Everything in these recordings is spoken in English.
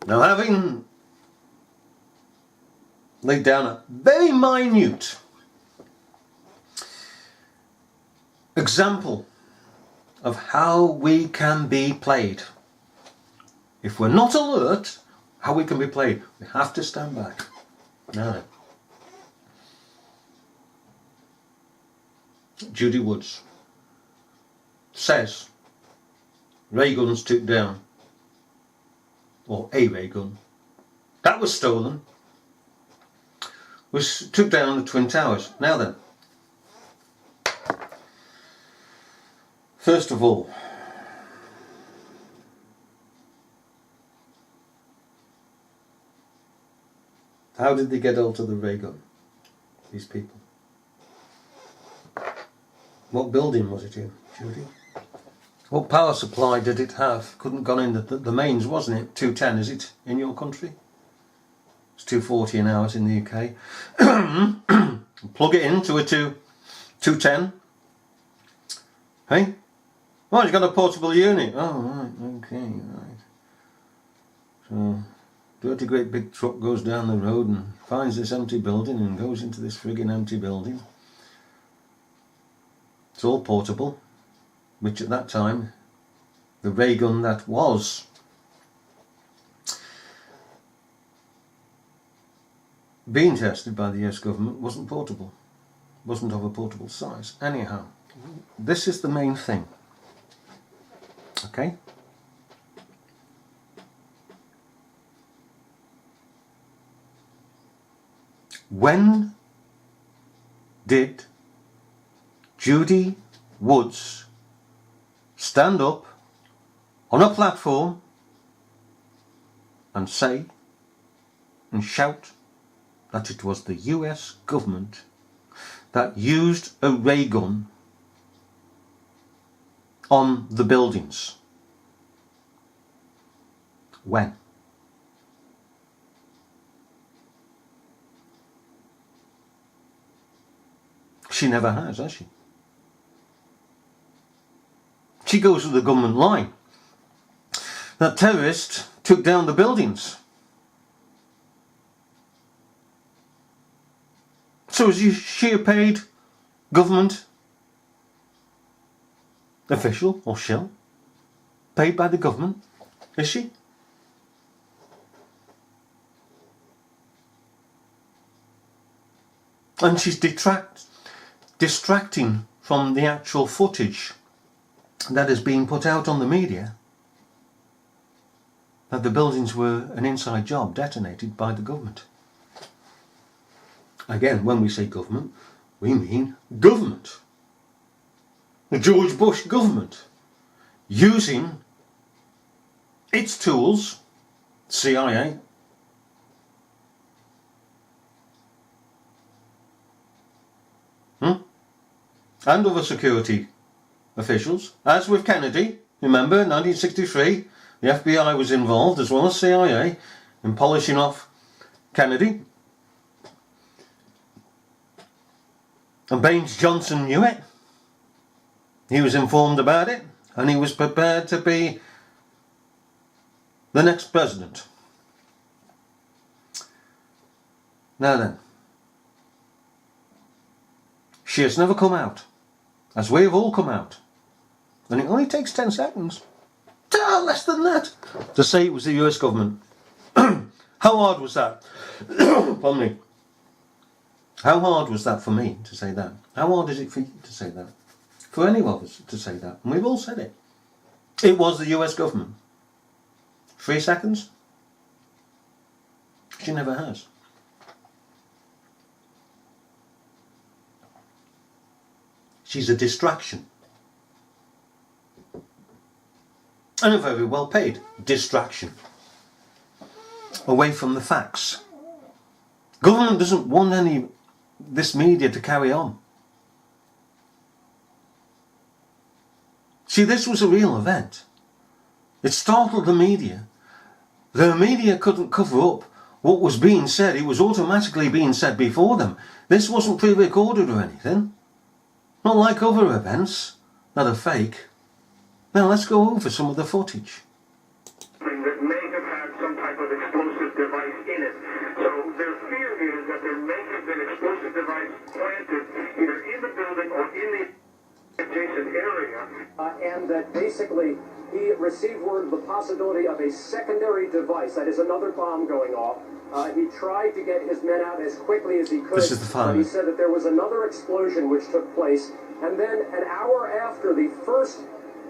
Now, having laid down a very minute example of how we can be played, if we're not alert, how we can be played, we have to stand back. Now then, Judy Woods says ray guns took down, or a ray gun that was stolen, took down the Twin Towers. Now then, first of all, how did they get hold of the ray gun, these people? What building was it in, Judy? What power supply did it have? Couldn't gone in the mains, wasn't it? 210, is it in your country? It's 240 an hour in the UK. Plug it into a 210. Hey? Oh, it's got a portable unit. Oh, right, okay, right. So, dirty great big truck goes down the road and finds this empty building and goes into this friggin' empty building. It's all portable, which at that time, the ray gun that was being tested by the US government wasn't portable, wasn't of a portable size. Anyhow, this is the main thing, okay? When did Judy Woods stand up on a platform and say and shout that it was the US government that used a ray gun on the buildings? When? She never has she? She goes with the government line that terrorists took down the buildings. So is she a paid government official or shill? Paid by the government? Is she? And she's distracting from the actual footage that is being put out on the media, that the buildings were an inside job detonated by the government. Again, when we say government, we mean government. The George Bush government, using its tools, CIA, and other security officials, as with Kennedy. Remember, 1963, the FBI was involved as well as CIA in polishing off Kennedy. And Baines Johnson knew it. He was informed about it, and he was prepared to be the next president. Now then, she has never come out, as we have all come out, and it only takes 10 seconds, less than that, to say it was the US government. How hard was that? Pardon me. How hard was that for me to say that? How hard is it for you to say that? For any of us to say that? And we've all said it. It was the US government. 3 seconds? She never has. She's a distraction. And a very well paid distraction. Away from the facts. Government doesn't want this media to carry on. See, this was a real event. It startled the media. The media couldn't cover up what was being said. It was automatically being said before them. This wasn't pre-recorded or anything. Not like other events that are fake. Now let's go over some of the footage. That may have had some type type of explosive device in it. So their fear is that there may have been explosive device planted either in the building or in the adjacent area. And that basically he received word of the possibility of a secondary device, that is another bomb going off. He tried to get his men out as quickly as he could. This is the fire. He said that there was another explosion which took place, and then an hour after the first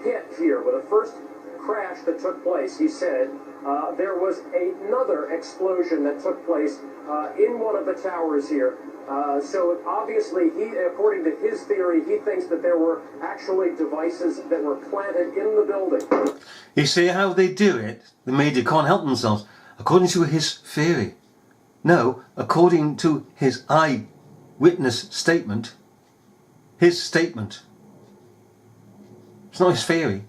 hit here, with the first crash that took place, he said there was another explosion that took place in one of the towers here. So obviously, according to his theory, he thinks that there were actually devices that were planted in the building. You see how they do it? The media can't help themselves. According to his theory. No, according to his eyewitness statement. His statement. It's not his theory.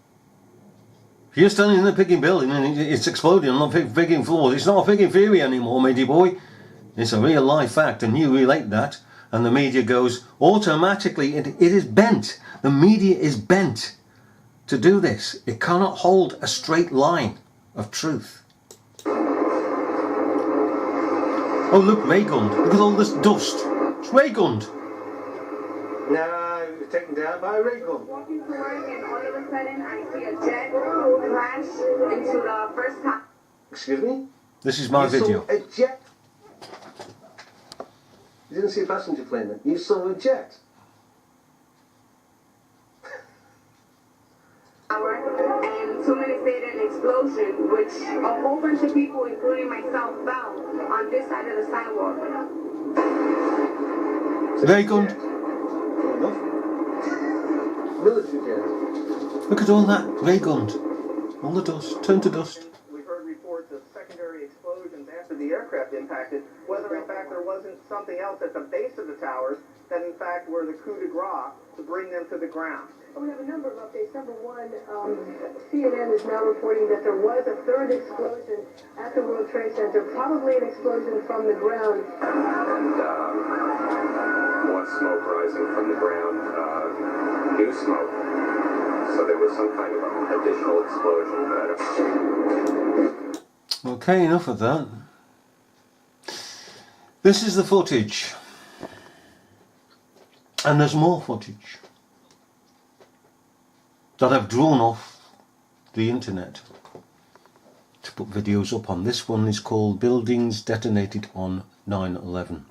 If you're standing in a picking building and it's exploding on the picking floors, it's not a picking theory anymore, matey boy. It's a real life fact, and you relate that, and the media goes automatically, it is bent. The media is bent to do this. It cannot hold a straight line of truth. Oh look, ray gunned. Look at all this dust. It's ray gunned. No, it was taken down by a ray gun. Walking to work, and all of a sudden I see a jet crash into the first time. Excuse me? This is my video. Saw a jet. You didn't see a passenger plane then. You saw a jet. And 2 minutes later, an explosion, which a whole bunch of people, including myself, fell on this side of the sidewalk. Ray gunned. Fair enough. Military jet. Look at all that ray gunned. All the dust. Turned to dust. We've heard reports of secondary explosions after the aircraft impacted, whether in fact there wasn't something else at the base of the towers that in fact were the coup de grace to bring them to the ground. We have a number of updates. Number one, CNN is now reporting that there was a third explosion at the World Trade Center, probably an explosion from the ground. And more smoke rising from the ground, new smoke. So there was some kind of additional explosion. Okay, enough of that. This is the footage. And there's more footage that I've drawn off the internet to put videos up on. This one is called Buildings Detonated on 9/11.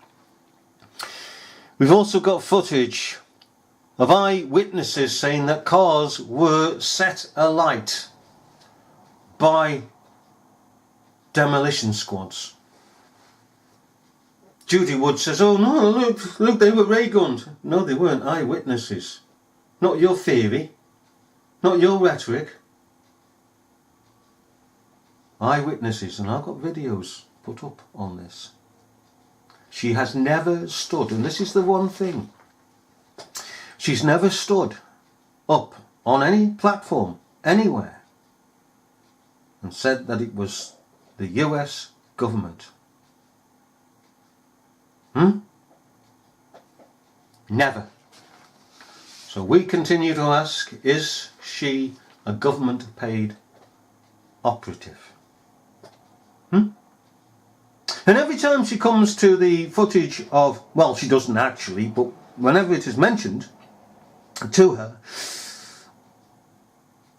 We've also got footage of eyewitnesses saying that cars were set alight by demolition squads. Judy Woods says, oh no, look, they were ray gunned. No, they weren't. Eyewitnesses. Not your theory. Not your rhetoric. Eyewitnesses, and I've got videos put up on this. She has never stood, and this is the one thing, she's never stood up on any platform, anywhere, and said that it was the US government. Never. So we continue to ask, is she a government paid operative? And every time she comes to the footage of, well, she doesn't actually, but whenever it is mentioned to her,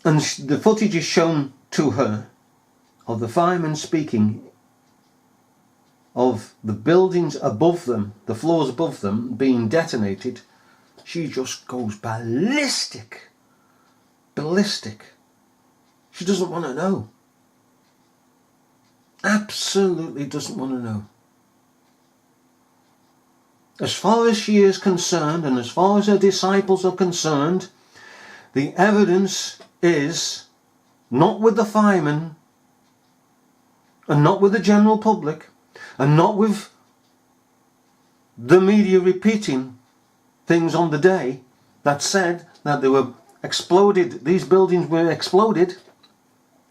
and the footage is shown to her of the firemen speaking of the buildings above them, the floors above them being detonated, she just goes ballistic. Ballistic. She doesn't want to know. Absolutely doesn't want to know. As far as she is concerned, and as far as her disciples are concerned, the evidence is not with the firemen, and not with the general public, and not with the media repeating things on the day that said that they were exploded, these buildings were exploded,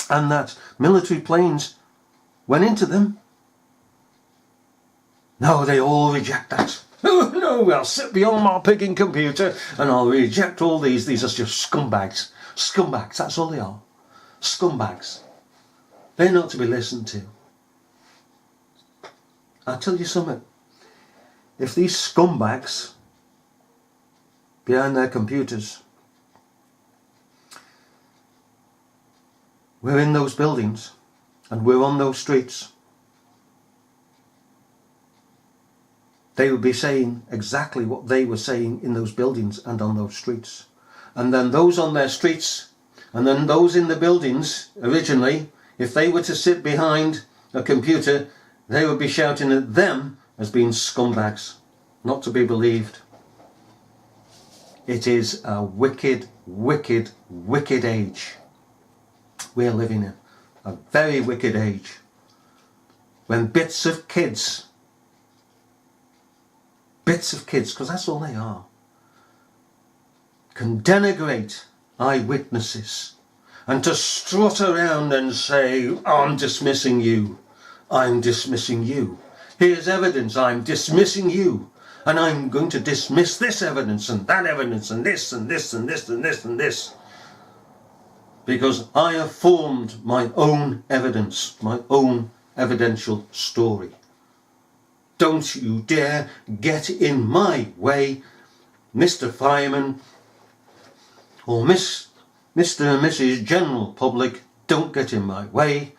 and that military planes went into them. No, they all reject that. Oh no, I'll sit behind my picking computer and I'll reject all these. These are just scumbags. Scumbags, that's all they are. Scumbags. They're not to be listened to. I'll tell you something. If these scumbags behind their computers were in those buildings and were on those streets, they would be saying exactly what they were saying in those buildings and on those streets. And then those on their streets and then those in the buildings originally, if they were to sit behind a computer, they would be shouting at them as being scumbags, not to be believed. It is a wicked, wicked, wicked age we're living in. A very wicked age. When bits of kids, because that's all they are, can denigrate eyewitnesses and to strut around and say, I'm dismissing you, I'm dismissing you. Here's evidence, I'm dismissing you. And I'm going to dismiss this evidence and that evidence and this and this and this and this and this. Because I have formed my own evidence, my own evidential story. Don't you dare get in my way, Mr. Fireman, or Mr. and Mrs. General Public, don't get in my way.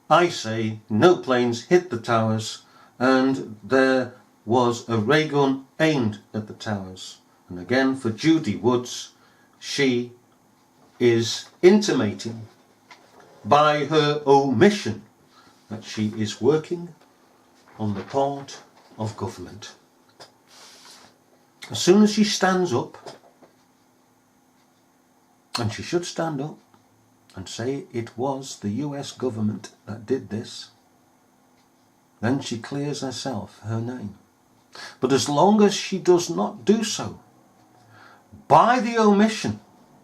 I say no planes hit the towers, and there was a ray gun aimed at the towers. And again, for Judy Woods, she is intimating by her omission that she is working on the part of government. As soon as she stands up, and she should stand up and say it was the US government that did this, then she clears herself her name. But as long as she does not do so, by the omission,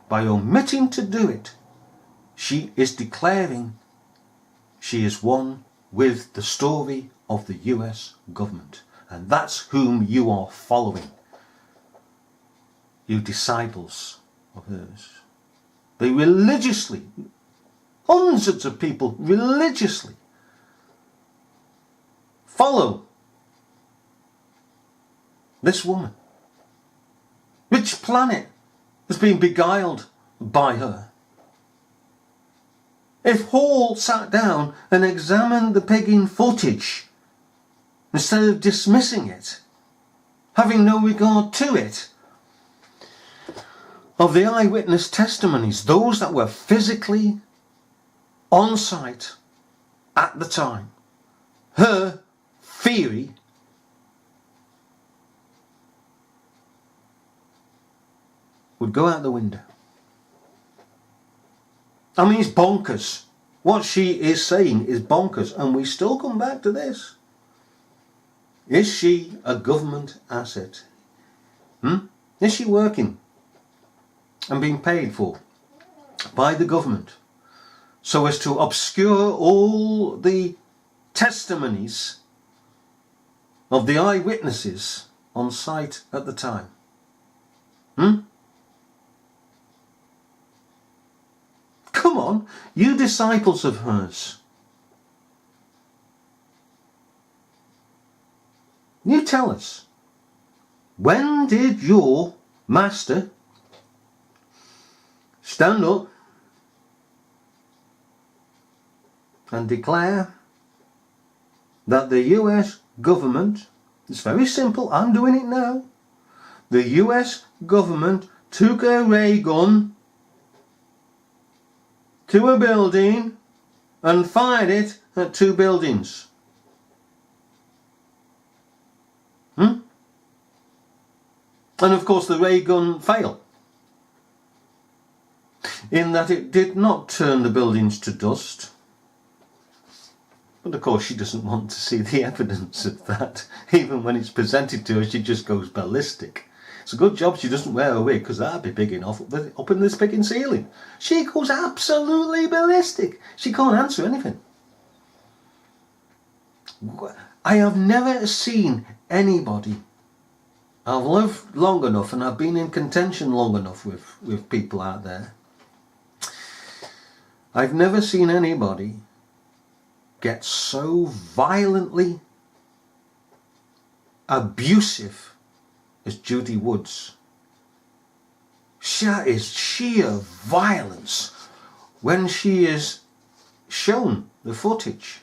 by omitting to do it, she is declaring she is one with the story of the US government. And that's whom you are following, you disciples of hers. They religiously, hundreds of people religiously follow this woman. Which planet has been beguiled by her? If Hall sat down and examined the pegging footage instead of dismissing it, having no regard to it, of the eyewitness testimonies, those that were physically on site at the time, her theory would go out the window. I mean, it's bonkers. What she is saying is bonkers, and we still come back to this. Is she a government asset? Is she working and being paid for by the government so as to obscure all the testimonies of the eyewitnesses on site at the time? Come on, you disciples of hers. You tell us, when did your master stand up and declare that the US government, it's very simple, I'm doing it now, the US government took a ray gun to a building and fired it at two buildings? And of course the ray gun failed, in that it did not turn the buildings to dust. But of course she doesn't want to see the evidence of that. Even when it's presented to her, she just goes ballistic. It's a good job she doesn't wear a wig, because that'd be big enough up in this picking ceiling. She goes absolutely ballistic. She can't answer anything. I have never seen anybody, I've lived long enough and I've been in contention long enough with people out there, I've never seen anybody get so violently abusive as Judy Woods. That is sheer violence when she is shown the footage.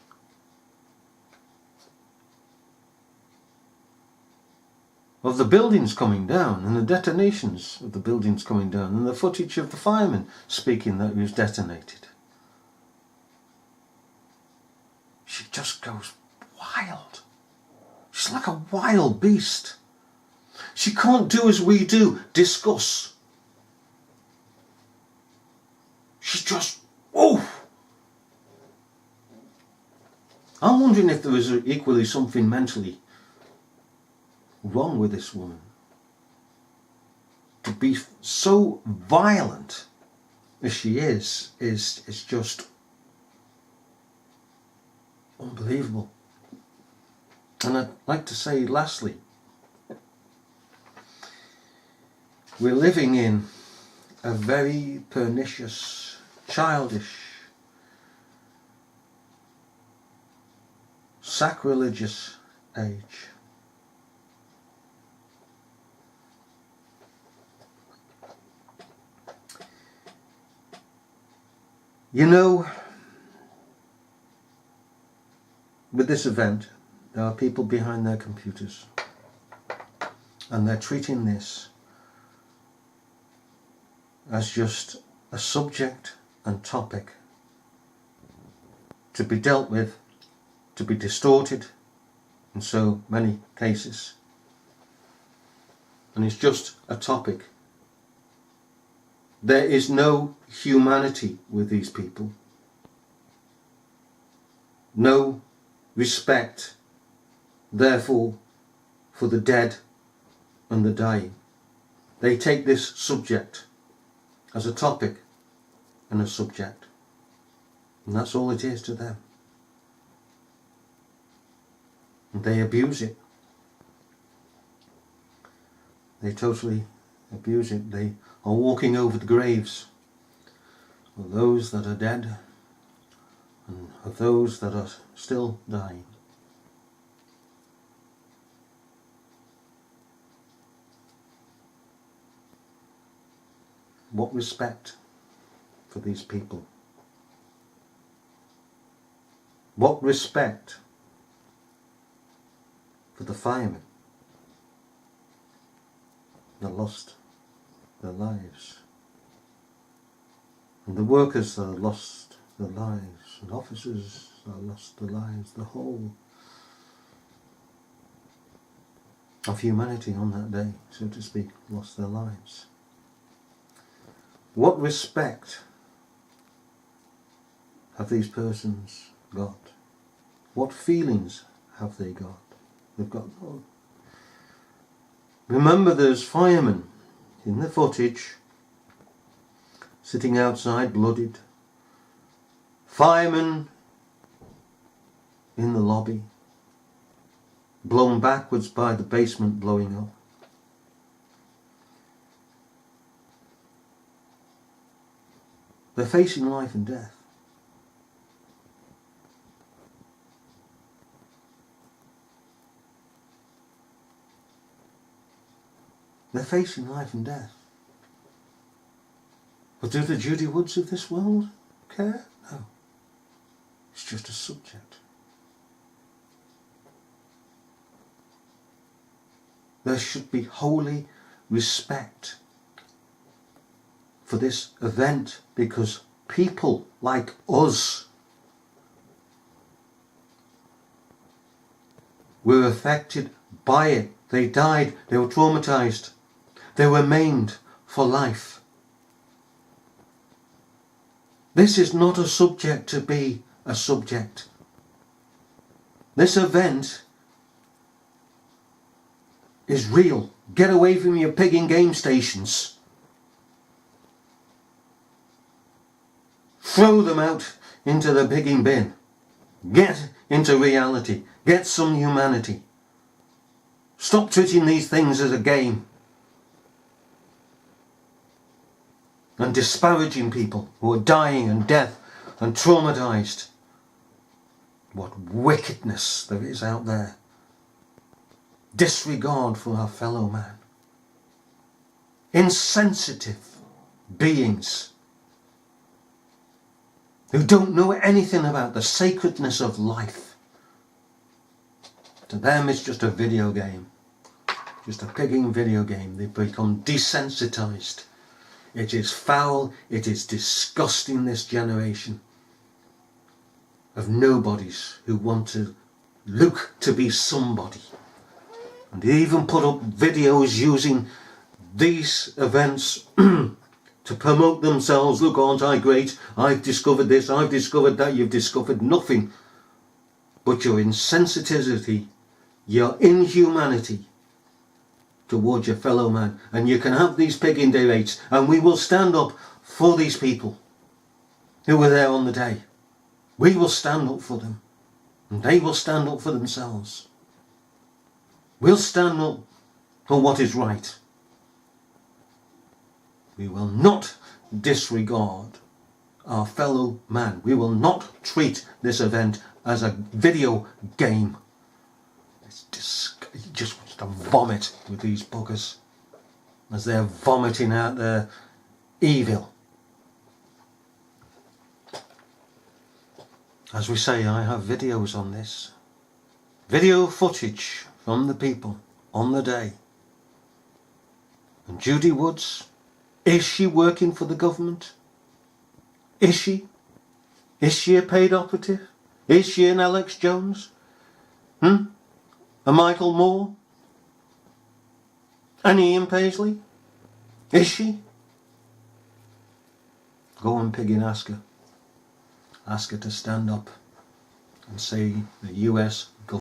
Of the buildings coming down and the detonations of the buildings coming down and the footage of the firemen speaking that it was detonated. She just goes wild. She's like a wild beast. She can't do as we do, discuss. She's just, oh! I'm wondering if there is equally something mentally wrong with this woman. To be so violent as she is just unbelievable. And I'd like to say lastly, we're living in a very pernicious, childish, sacrilegious age. You know, with this event, there are people behind their computers and they're treating this as just a subject and topic to be dealt with, to be distorted in so many cases. And it's just a topic. There is no humanity with these people. No respect, therefore, for the dead and the dying. They take this subject as a topic and a subject. And that's all it is to them. And they abuse it. They totally abuse it. They are walking over the graves of those that are dead and of those that are still dying. What respect for these people? What respect for the firemen that lost their lives, and the workers that lost their lives, and officers that lost their lives, the whole of humanity on that day, so to speak, lost their lives. What respect have these persons got? What feelings have they got? They've got none. Remember, there's firemen in the footage sitting outside bloodied. Firemen in the lobby, blown backwards by the basement blowing up. They're facing life and death. They're facing life and death. But do the Judy Woods of this world care? No. It's just a subject. There should be holy respect for this event, because people like us were affected by it. They died, they were traumatized, they were maimed for life. This is not a subject to be a subject. This event is real. Get away from your pigging game stations. Throw them out into the pigging bin. Get into reality. Get some humanity. Stop treating these things as a game and disparaging people who are dying and death and traumatized. What wickedness there is out there. disregard for our fellow man. Insensitive beings who don't know anything about the sacredness of life. To them it's just a video game. Just a pigging video game. They've become desensitized. It is foul, it is disgusting, this generation of nobodies who want to look to be somebody. And they even put up videos using these events to promote themselves. Look, aren't I great? I've discovered this, I've discovered that. You've discovered nothing but your insensitivity, your inhumanity towards your fellow man. And you can have these pigging debates, and we will stand up for these people who were there on the day. We will stand up for them, and they will stand up for themselves. We'll stand up for what is right. We will not disregard our fellow man. We will not treat this event as a video game. You just want to vomit with these buggers as they're vomiting out their evil. As we say, I have videos on this. Video footage from the people on the day. And Judy Woods, is she working for the government? Is she? Is she a paid operative? Is she an Alex Jones? A Michael Moore? An Ian Paisley? Is she? Go and pig and ask her. Ask her to stand up and say the US